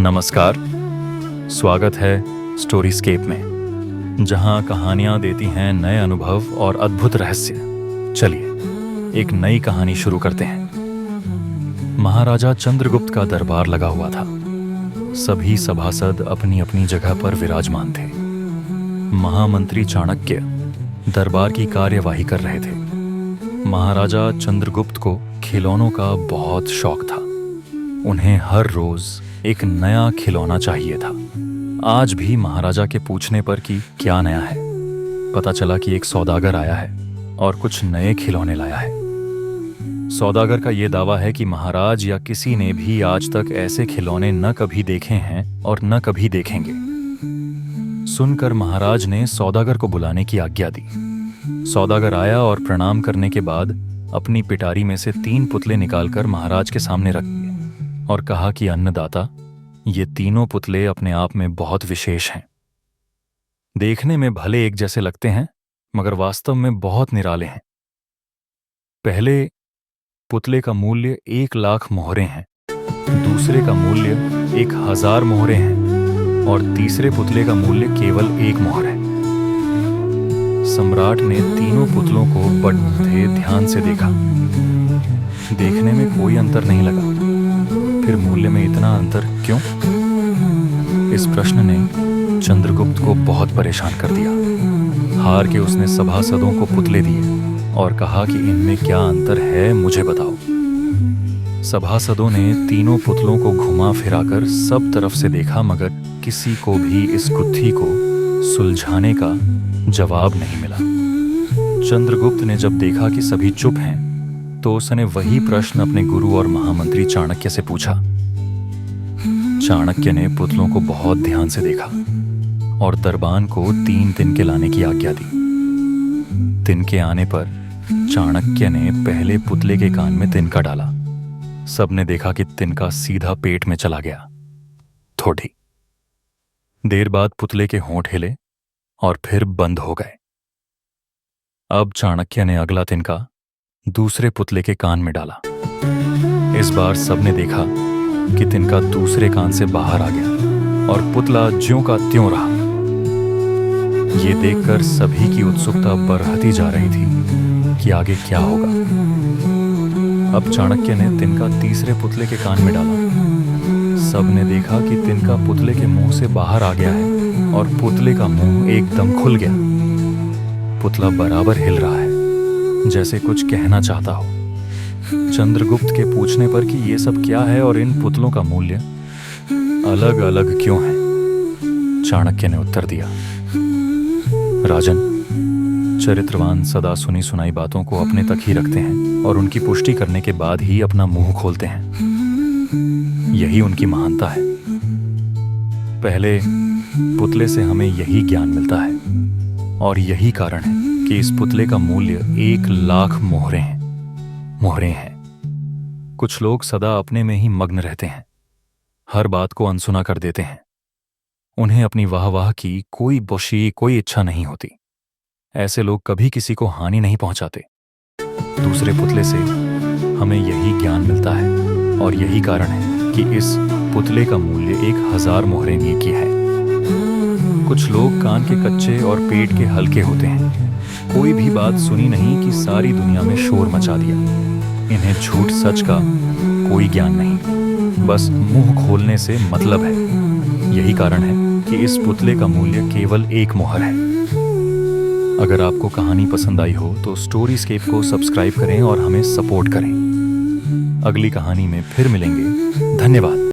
नमस्कार। स्वागत है स्टोरीस्केप में, जहां कहानियां देती हैं नए अनुभव और अद्भुत रहस्य। चलिए एक नई कहानी शुरू करते हैं। महाराजा चंद्रगुप्त का दरबार लगा हुआ था। सभी सभासद अपनी अपनी जगह पर विराजमान थे। महामंत्री चाणक्य दरबार की कार्यवाही कर रहे थे। महाराजा चंद्रगुप्त को खिलौनों का बहुत शौक था। उन्हें हर रोज एक नया खिलौना चाहिए था। आज भी महाराजा के पूछने पर कि क्या नया है, पता चला कि एक सौदागर आया है और कुछ नए खिलौने लाया है। सौदागर का यह दावा है कि महाराज या किसी ने भी आज तक ऐसे खिलौने न कभी देखे हैं और न कभी देखेंगे। सुनकर महाराज ने सौदागर को बुलाने की आज्ञा दी। सौदागर आया और प्रणाम करने के बाद अपनी पिटारी में से 3 पुतले निकालकर महाराज के सामने रख दिए और कहा कि अन्नदाता, ये तीनों पुतले अपने आप में बहुत विशेष हैं। देखने में भले एक जैसे लगते हैं, मगर वास्तव में बहुत निराले हैं। पहले पुतले का मूल्य 1,00,000 मोहरें हैं, दूसरे का मूल्य 1,000 मोहरें हैं और तीसरे पुतले का मूल्य केवल 1 मोहर है। सम्राट ने तीनों पुतलों को बड़े ध्यान से देखा। देखने में कोई अंतर नहीं लगा। फिर मूल्य में इतना अंतर क्यों? इस प्रश्न ने चंद्रगुप्त को बहुत परेशान कर दिया। हार के उसने सभासदों को पुतले दिए और कहा कि इनमें क्या अंतर है, मुझे बताओ। सभासदों ने तीनों पुतलों को घुमा फिराकर सब तरफ से देखा, मगर किसी को भी इस गुत्थी को सुलझाने का जवाब नहीं मिला। चंद्रगुप्त ने जब देखा कि सभी चुप हैं, तो उसने वही प्रश्न अपने गुरु और महामंत्री चाणक्य से पूछा। चाणक्य ने पुतलों को बहुत ध्यान से देखा और दरबान को 3 तिनके लाने की आज्ञा दी। तिनके आने पर चाणक्य ने पहले पुतले के कान में तिनका डाला। सबने देखा कि तिनका सीधा पेट में चला गया। थोड़ी देर बाद पुतले के होंठ हिले और फिर बंद हो गए। अब चाणक्य ने अगला तिनका दूसरे पुतले के कान में डाला। इस बार सबने देखा कि तिनका दूसरे कान से बाहर आ गया और पुतला ज्यों का त्यों रहा। ये देखकर सभी की उत्सुकता बढ़ती जा रही थी कि आगे क्या होगा। अब चाणक्य ने तिनका तीसरे पुतले के कान में डाला। सबने देखा कि तिनका पुतले के मुंह से बाहर आ गया है और पुतले का मुंह एकदम खुल गया। पुतला बराबर हिल रहा है, जैसे कुछ कहना चाहता हो। चंद्रगुप्त के पूछने पर कि ये सब क्या है और इन पुतलों का मूल्य अलग अलग क्यों है, चाणक्य ने उत्तर दिया, राजन, चरित्रवान सदा सुनी सुनाई बातों को अपने तक ही रखते हैं और उनकी पुष्टि करने के बाद ही अपना मुंह खोलते हैं। यही उनकी महानता है। पहले पुतले से हमें यही ज्ञान मिलता है और यही कारण है कि इस पुतले का मूल्य 1,00,000 मोहरें हैं। कुछ लोग सदा अपने में ही मग्न रहते हैं, हर बात को अनसुना कर देते हैं। उन्हें अपनी वाह की कोई इच्छा नहीं होती। ऐसे लोग कभी किसी को हानि नहीं पहुंचाते। दूसरे पुतले से हमें यही ज्ञान मिलता है और यही कारण है कि इस पुतले का मूल्य 1,000 मोहरें की है। कुछ लोग कान के कच्चे और पेट के हल्के होते हैं। कोई भी बात सुनी नहीं कि सारी दुनिया में शोर मचा दिया। इन्हें झूठ सच का कोई ज्ञान नहीं, बस मुंह खोलने से मतलब है। यही कारण है कि इस पुतले का मूल्य केवल 1 मोहर है। अगर आपको कहानी पसंद आई हो तो स्टोरीस्केप को सब्सक्राइब करें और हमें सपोर्ट करें। अगली कहानी में फिर मिलेंगे। धन्यवाद।